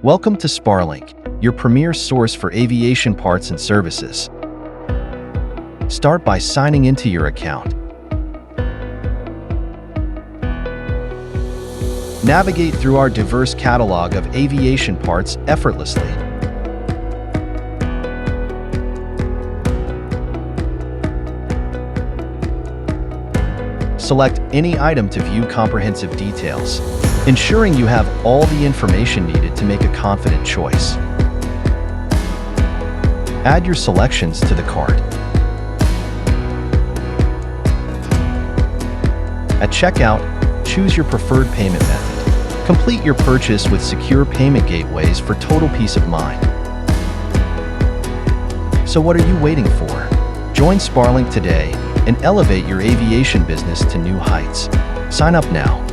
Welcome to Sparlinq, your premier source for aviation parts and services. Start by signing into your account. Navigate through our diverse catalog of aviation parts effortlessly. Select any item to view comprehensive details, ensuring you have all the information needed to make a confident choice. Add your selections to the cart. At checkout, choose your preferred payment method. Complete your purchase with secure payment gateways for total peace of mind. So what are you waiting for? Join Sparlinq today and elevate your aviation business to new heights. Sign up now.